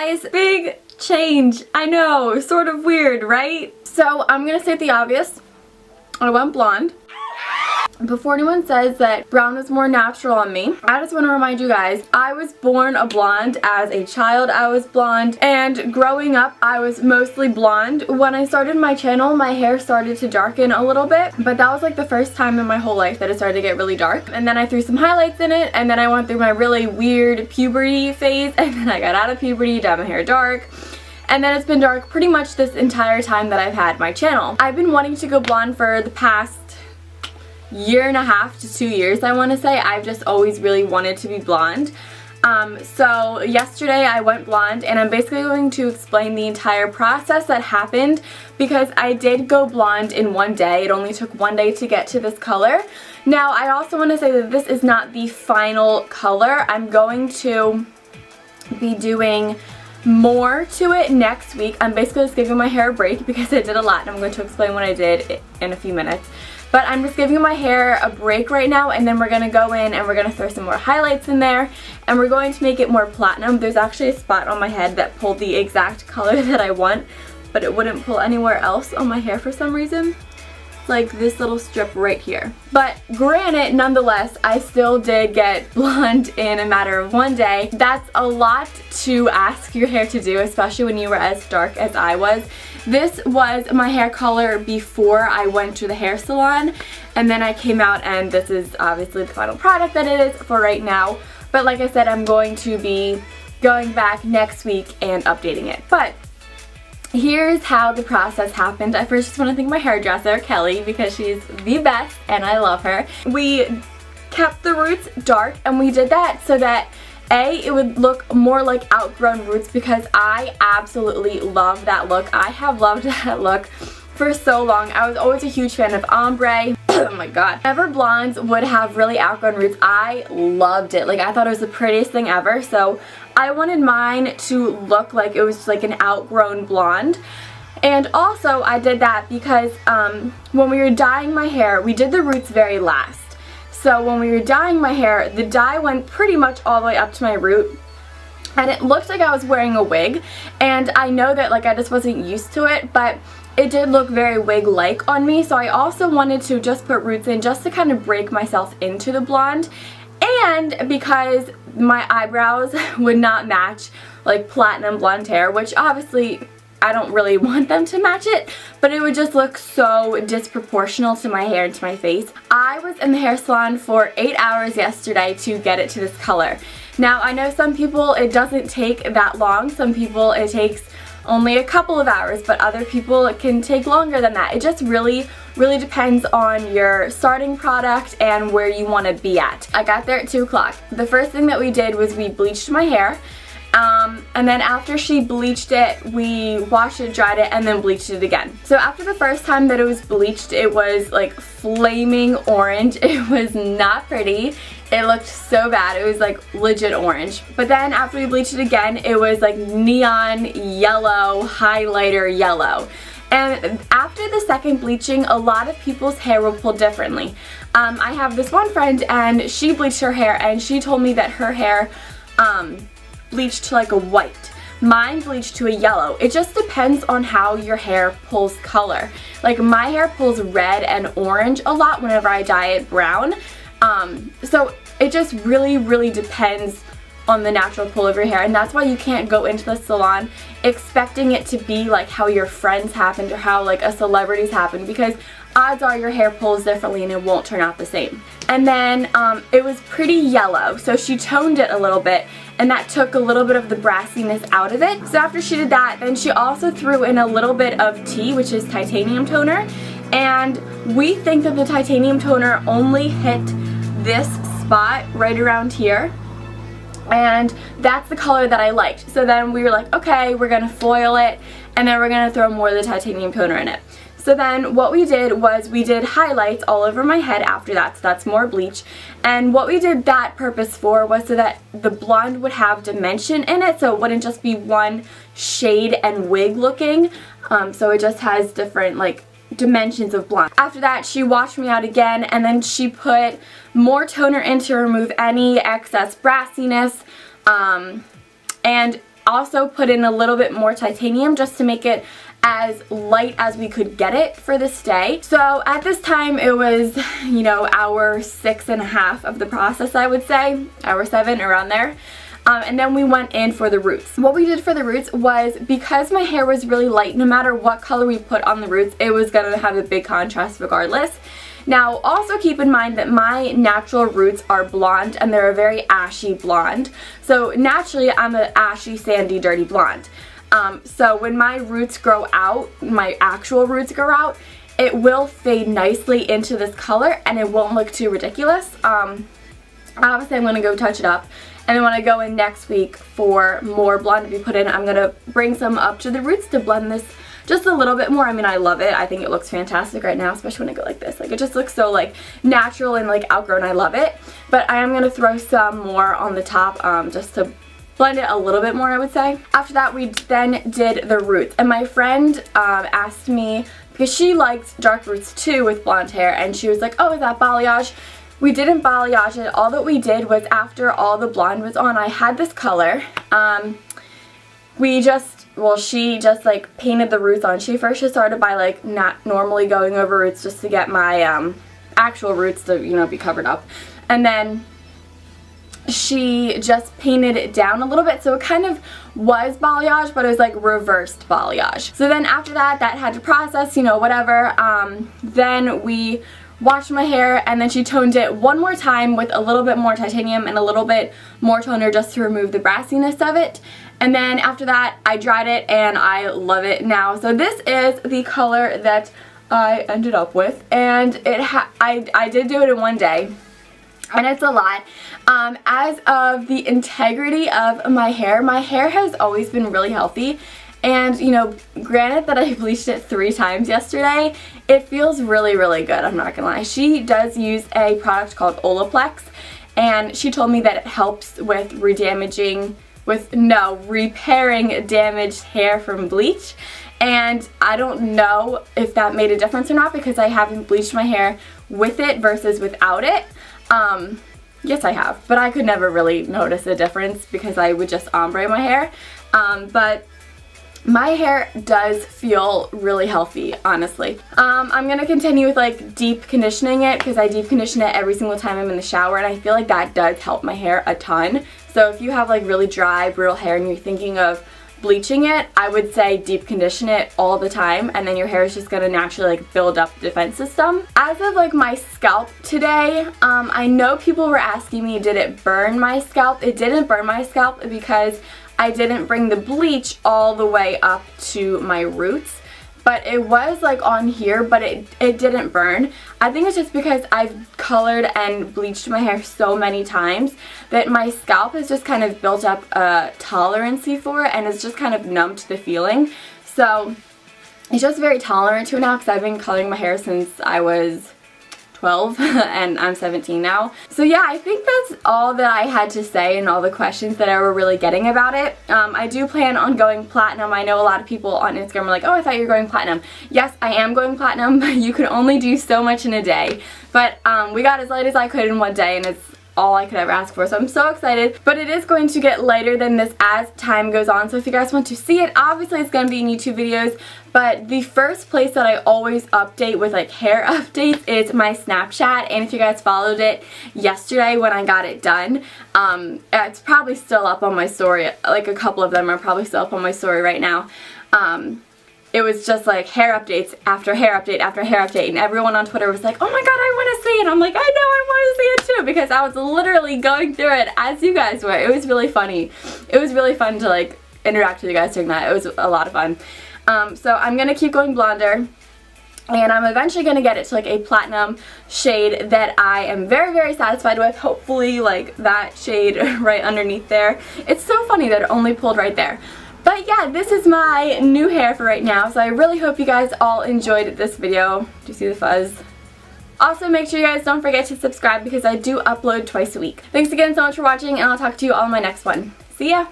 guys, big change. I know, sort of weird, right? So I'm gonna state the obvious. I went blonde. Before anyone says that brown was more natural on me, I just want to remind you guys, I was born a blonde. As a child, I was blonde, and growing up, I was mostly blonde. When I started my channel, my hair started to darken a little bit, but that was like the first time in my whole life that it started to get really dark. And then I threw some highlights in it, and then I went through my really weird puberty phase, and then I got out of puberty, dyed my hair dark. And then it's been dark pretty much this entire time that I've had my channel. I've been wanting to go blonde for the past year and a half to 2 years, I want to say. I've just always really wanted to be blonde. So yesterday I went blonde, and I'm basically going to explain the entire process that happened, because I did go blonde in one day. It only took one day to get to this color. Now I also want to say that this is not the final color. I'm going to be doing more to it next week. I'm basically just giving my hair a break because I did a lot, and I'm going to explain what I did in a few minutes. But I'm just giving my hair a break right now, and then we're going to go in and we're going to throw some more highlights in there, and we're going to make it more platinum. There's actually a spot on my head that pulled the exact color that I want, but it wouldn't pull anywhere else on my hair for some reason. Like this little strip right here. But granted, nonetheless, I still did get blonde in a matter of one day. That's a lot to ask your hair to do, especially when you were as dark as I was. This was my hair color before I went to the hair salon, and then I came out, and this is obviously the final product that it is for right now. But like I said, I'm going to be going back next week and updating it. But here's how the process happened. I first just want to thank my hairdresser, Kelly, because she's the best and I love her. We kept the roots dark, and we did that so that it would look more like outgrown roots, because I absolutely love that look. I have loved that look for so long. I was always a huge fan of ombre. Oh my god. Whenever blondes would have really outgrown roots, I loved it. Like, I thought it was the prettiest thing ever, so I wanted mine to look like it was like an outgrown blonde. And also I did that because when we were dyeing my hair, we did the roots very last. So when we were dyeing my hair, the dye went pretty much all the way up to my root, and it looked like I was wearing a wig, and I know that like I just wasn't used to it, but it did look very wig-like on me. So I also wanted to just put roots in just to kind of break myself into the blonde, and because my eyebrows would not match like platinum blonde hair, which obviously I don't really want them to match it, but it would just look so disproportional to my hair and to my face. I was in the hair salon for 8 hours yesterday to get it to this color. Now I know some people it doesn't take that long, some people it takes only a couple of hours, but other people it can take longer than that. It just really depends on your starting product and where you want to be at. I got there at 2 o'clock. The first thing that we did was we bleached my hair. And then after she bleached it, we washed it, dried it, and then bleached it again. So after the first time that it was bleached, it was like flaming orange. It was not pretty. It looked so bad. It was like legit orange. But then after we bleached it again, it was like neon yellow, highlighter yellow. And after the second bleaching, a lot of people's hair will pull differently. I have this one friend, and she bleached her hair, and she told me that her hair bleached to like a white. Mine bleached to a yellow. It just depends on how your hair pulls color. Like my hair pulls red and orange a lot whenever I dye it brown. So it just really depends on the natural pull of your hair, and that's why you can't go into the salon expecting it to be like how your friends happened or how like a celebrity's happened, because odds are your hair pulls differently and it won't turn out the same. And then it was pretty yellow, so she toned it a little bit, and that took a little bit of the brassiness out of it. So after she did that, then she also threw in a little bit of tea, which is titanium toner, and we think that the titanium toner only hit this spot right around here, and that's the color that I liked. So then we were like, okay, we're gonna foil it, and then we're gonna throw more of the titanium toner in it. So then what we did was we did highlights all over my head after that, so that's more bleach. And what we did that purpose for was so that the blonde would have dimension in it, so it wouldn't just be one shade and wig looking. So it just has different like dimensions of blonde. After that, she washed me out again, and then she put more toner in to remove any excess brassiness. And also put in a little bit more titanium just to make it as light as we could get it for this day. So at this time it was, you know, hour 6.5 of the process, I would say, hour 7, around there. And then we went in for the roots. What we did for the roots was, because my hair was really light, no matter what color we put on the roots, it was going to have a big contrast regardless. Now, also keep in mind that my natural roots are blonde, and they're a very ashy blonde. So naturally, I'm an ashy, sandy, dirty blonde. So when my roots grow out, my actual roots grow out, it will fade nicely into this color, and it won't look too ridiculous. Obviously, I'm going to go touch it up. And then when I go in next week for more blonde to be put in, I'm going to bring some up to the roots to blend this just a little bit more. I mean, I love it. I think it looks fantastic right now, especially when I go like this. Like, it just looks so, like, natural and, like, outgrown. I love it. But I am going to throw some more on the top just to blend it a little bit more, I would say. After that, we then did the roots. And my friend asked me, because she likes dark roots too with blonde hair, and she was like, oh, is that balayage? We didn't balayage it. All that we did was, after all the blonde was on, I had this color. She just like painted the roots on. She first just started by like not normally going over roots just to get my actual roots to, you know, be covered up. And then she just painted it down a little bit, so it kind of was balayage, but it was like reversed balayage. So then after that, that had to process, you know, whatever. Then we washed my hair, and then she toned it one more time with a little bit more titanium and a little bit more toner just to remove the brassiness of it. And then after that, I dried it, and I love it now. So this is the color that I ended up with, and I did do it in one day, and it's a lot. As of the integrity of my hair has always been really healthy. And, you know, granted that I bleached it 3 times yesterday, it feels really, really good, I'm not gonna lie. She does use a product called Olaplex, and she told me that it helps with repairing damaged hair from bleach. And I don't know if that made a difference or not, because I haven't bleached my hair with it versus without it. Yes, I have, but I could never really notice a difference because I would just ombre my hair. But my hair does feel really healthy, honestly. I'm going to continue with like deep conditioning it, because I deep condition it every single time I'm in the shower, and I feel like that does help my hair a ton. So if you have like really dry, brittle hair and you're thinking of bleaching it, I would say deep condition it all the time, and then your hair is just going to naturally like build up the defense system. As of like my scalp today, I know people were asking me, did it burn my scalp? It didn't burn my scalp because I didn't bring the bleach all the way up to my roots, but it was like on here, but it didn't burn. I think it's just because I've colored and bleached my hair so many times that my scalp has just kind of built up a tolerancy for it, and it's just kind of numb to the feeling. So it's just very tolerant to it now, because I've been coloring my hair since I was 12 and I'm 17 now. So yeah, I think that's all that I had to say and all the questions that I were really getting about it. I do plan on going platinum. I know a lot of people on Instagram are like, oh, I thought you were going platinum. Yes, I am going platinum, but you can only do so much in a day. But we got as light as I could in one day, and it's all I could ever ask for, so I'm so excited. But it is going to get lighter than this as time goes on, so if you guys want to see it, obviously it's going to be in YouTube videos, but the first place that I always update with like hair updates is my Snapchat. And if you guys followed it yesterday when I got it done, it's probably still up on my story. Like a couple of them are probably still up on my story right now. It was just like hair updates after hair update after hair update, and everyone on Twitter was like, oh my god, I want to see it. I'm like, I know, I want to see it too, because I was literally going through it as you guys were. It was really funny. It was really fun to like interact with you guys during that. It was a lot of fun. So I'm going to keep going blonder, and I'm eventually going to get it to like a platinum shade that I am very, very satisfied with. Hopefully like that shade right underneath there. It's so funny that it only pulled right there. But yeah, this is my new hair for right now, so I really hope you guys all enjoyed this video. Do you see the fuzz? Also, make sure you guys don't forget to subscribe, because I do upload twice a week. Thanks again so much for watching, and I'll talk to you all in my next one. See ya!